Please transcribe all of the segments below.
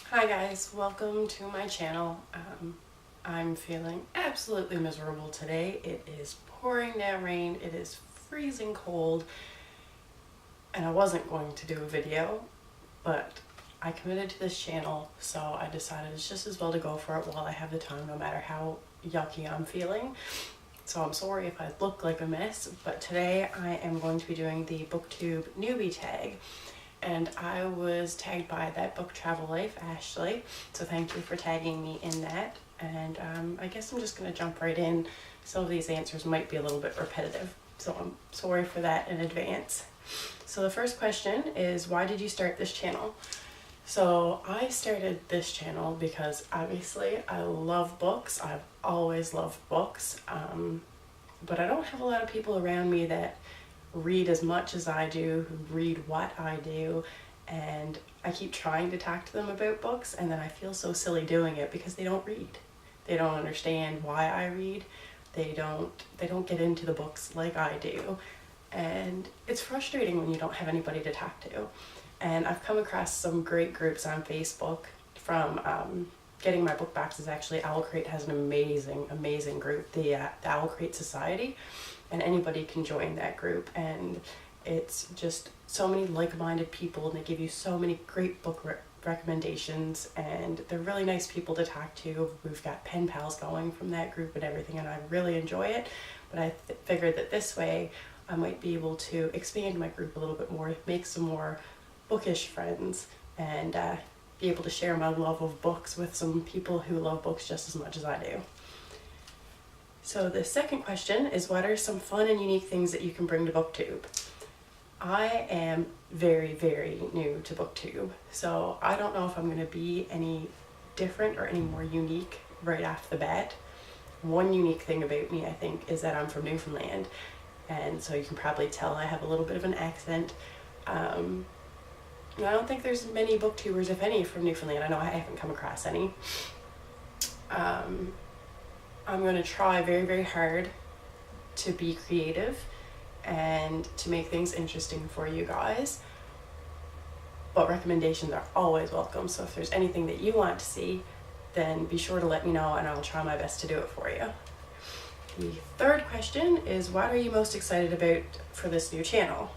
Hi guys, welcome to my channel. I'm feeling absolutely miserable today. It is pouring down rain, it is freezing cold, and I wasn't going to do a video, but I committed to this channel, so I decided it's just as well to go for it while I have the time, no matter how yucky I'm feeling. So I'm sorry if I look like a mess, but today I am going to be doing the Booktube Newbie Tag. And I was tagged by That Book Travel Life, Ashley, so thank you for tagging me in that. And I guess I'm just going to jump right in. Some of these answers might be a little bit repetitive, so I'm sorry for that in advance. So the first question is, why did you start this channel? So I started this channel because obviously I love books. I've always loved books, but I don't have a lot of people around me that read as much as I do, who read what I do, and I keep trying to talk to them about books, and then I feel so silly doing it because they don't read. They don't understand why I read. They don't get into the books like I do, and it's frustrating when you don't have anybody to talk to. And I've come across some great groups on Facebook from getting my book boxes. Actually, Owl Crate has an amazing group, the Owl Crate Society, and anybody can join that group, and it's just so many like-minded people, and they give you so many great book recommendations, and they're really nice people to talk to. We've got pen pals going from that group and everything, and I really enjoy it. But I figured that this way I might be able to expand my group a little bit more, make some more bookish friends, and be able to share my love of books with some people who love books just as much as I do. So the second question is, what are some fun and unique things that you can bring to Booktube? I am very new to Booktube, so I don't know if I'm going to be any different or any more unique right off the bat. One unique thing about me, I think, is that I'm from Newfoundland, and so you can probably tell I have a little bit of an accent. I don't think there's many booktubers, if any, from Newfoundland. I know I haven't come across any. I'm going to try very hard to be creative and to make things interesting for you guys. But recommendations are always welcome, so if there's anything that you want to see, then be sure to let me know and I'll try my best to do it for you. The third question is, what are you most excited about for this new channel?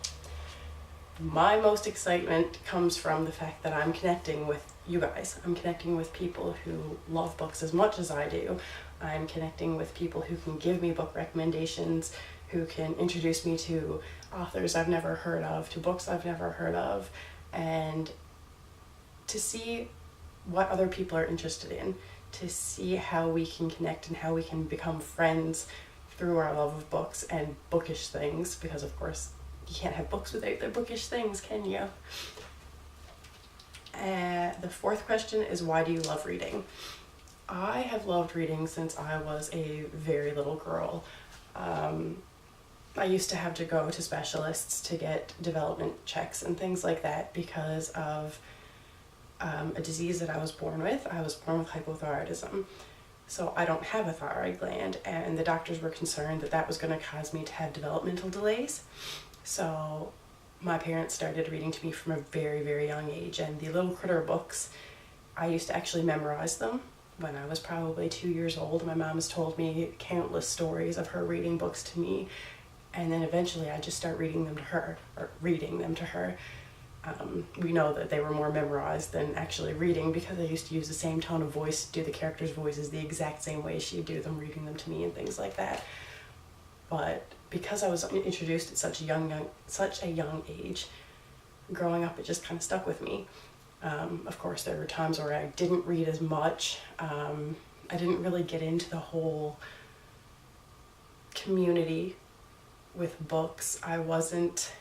My most excitement comes from the fact that I'm connecting with you guys. I'm connecting with people who love books as much as I do. I'm connecting with people who can give me book recommendations, who can introduce me to authors I've never heard of, to books I've never heard of, and to see what other people are interested in, to see how we can connect and how we can become friends through our love of books and bookish things, because of course you can't have books without the bookish things, can you? The fourth question is, why do you love reading? I have loved reading since I was a very little girl. I used to have to go to specialists to get development checks and things like that because of a disease that I was born with. I was born with hypothyroidism. So I don't have a thyroid gland, and the doctors were concerned that that was going to cause me to have developmental delays. So my parents started reading to me from a very young age, and the little critter books, I used to actually memorize them when I was probably 2 years old. My mom has told me countless stories of her reading books to me, and then eventually I just start reading them to her. We know that they were more memorized than actually reading because I used to use the same tone of voice, do the characters' voices the exact same way she'd do them, reading them to me and things like that. But because I was introduced at such a young age, growing up, it just kind of stuck with me. Of course, there were times where I didn't read as much. I didn't really get into the whole community with books. I wasn't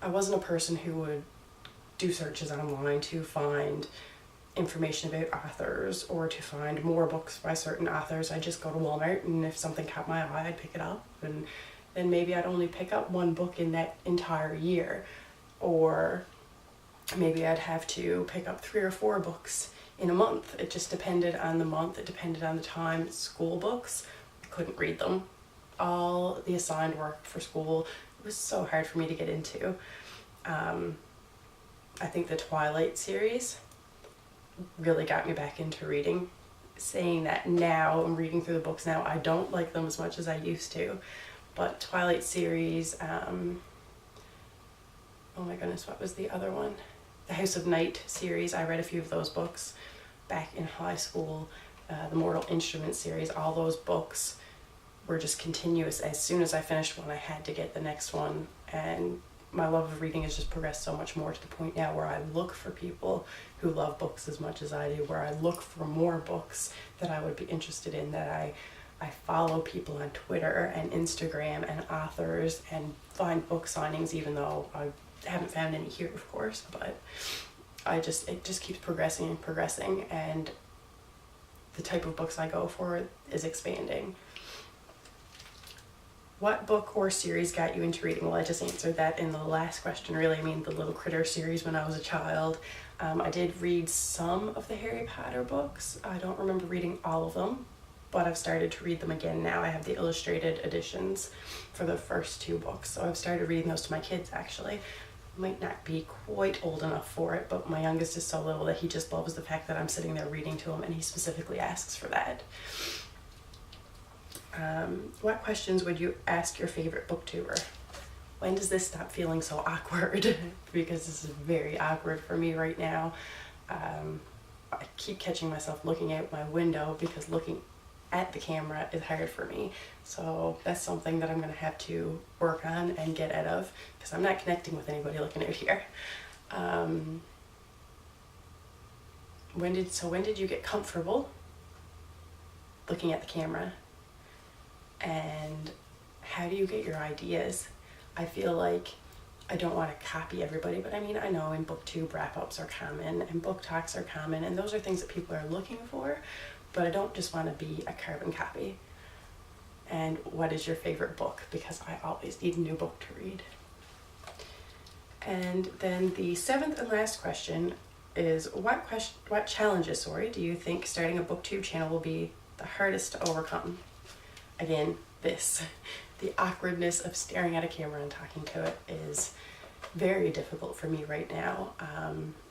a person who would do searches online to find information about authors or to find more books by certain authors. I'd just go to Walmart, and if something caught my eye, I'd pick it up, and then maybe I'd only pick up one book in that entire year, or maybe I'd have to pick up 3 or 4 books in a month. It just depended on the month, it depended on the time. School books, I couldn't read them. All the assigned work for school, it was so hard for me to get into. I think the Twilight series really got me back into reading. Saying that now, I'm reading through the books now, I don't like them as much as I used to. But Twilight series, oh my goodness, what was the other one? The House of Night series, I read a few of those books back in high school. The Mortal Instruments series, all those books were just continuous. As soon as I finished one, I had to get the next one. And my love of reading has just progressed so much more to the point now where I look for people who love books as much as I do, where I look for more books that I would be interested in, that I follow people on Twitter and Instagram and authors and find book signings, even though I haven't found any here, of course, but it just keeps progressing and progressing, and the type of books I go for is expanding. What book or series got you into reading? Well, I just answered that in the last question, really. I mean, the Little Critter series when I was a child. I did read some of the Harry Potter books. I don't remember reading all of them, but I've started to read them again now. I have the illustrated editions for the first 2 books, so I've started reading those to my kids, actually. Might not be quite old enough for it, but my youngest is so little that he just loves the fact that I'm sitting there reading to him, and he specifically asks for that. What questions would you ask your favorite booktuber? When does this stop feeling so awkward? Because this is very awkward for me right now. I keep catching myself looking out my window because looking at the camera is hard for me. So that's something that I'm going to have to work on and get out of, because I'm not connecting with anybody looking out here. When did you get comfortable looking at the camera? And how do you get your ideas? I feel like I don't want to copy everybody, but I mean, I know in Booktube wrap-ups are common and book talks are common, and those are things that people are looking for, but I don't just want to be a carbon copy. And what is your favorite book? Because I always need a new book to read. And then the 7th and last question is, what challenges, do you think starting a Booktube channel will be the hardest to overcome? Again, the awkwardness of staring at a camera and talking to it is very difficult for me right now.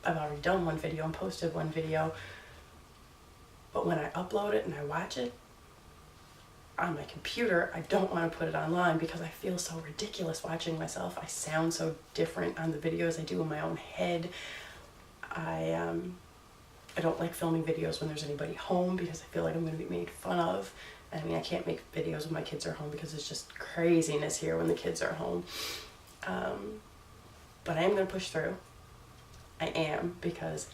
I've already done one video and posted one video, but when I upload it and I watch it on my computer, I don't want to put it online because I feel so ridiculous watching myself. I sound so different on the videos I do in my own head. I don't like filming videos when there's anybody home because I feel like I'm going to be made fun of. I mean, I can't make videos when my kids are home because it's just craziness here when the kids are home. But I am going to push through. I am, because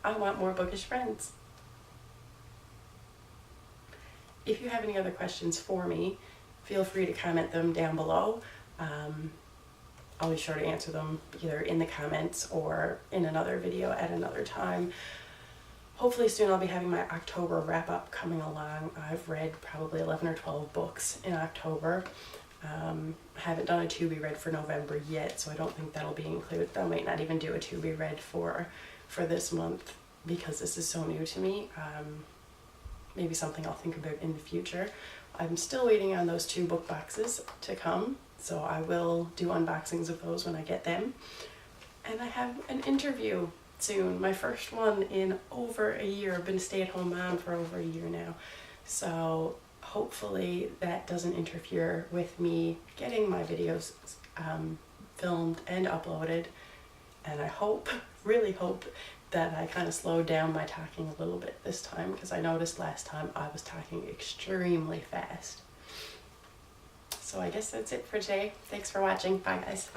I want more bookish friends. If you have any other questions for me, feel free to comment them down below. I'll be sure to answer them either in the comments or in another video at another time. Hopefully soon I'll be having my October wrap-up coming along. I've read probably 11 or 12 books in October. I haven't done a to be read for November yet, so I don't think that'll be included. I might not even do a to be read for this month because this is so new to me. Maybe something I'll think about in the future. I'm still waiting on those 2 book boxes to come, so I will do unboxings of those when I get them. And I have an interview soon, my first one in over a year. I've been a stay-at-home mom for over a year now, so hopefully that doesn't interfere with me getting my videos filmed and uploaded. And I really hope that I kind of slowed down my talking a little bit this time, because I noticed last time I was talking extremely fast. So I guess that's it for today. Thanks for watching. Bye guys.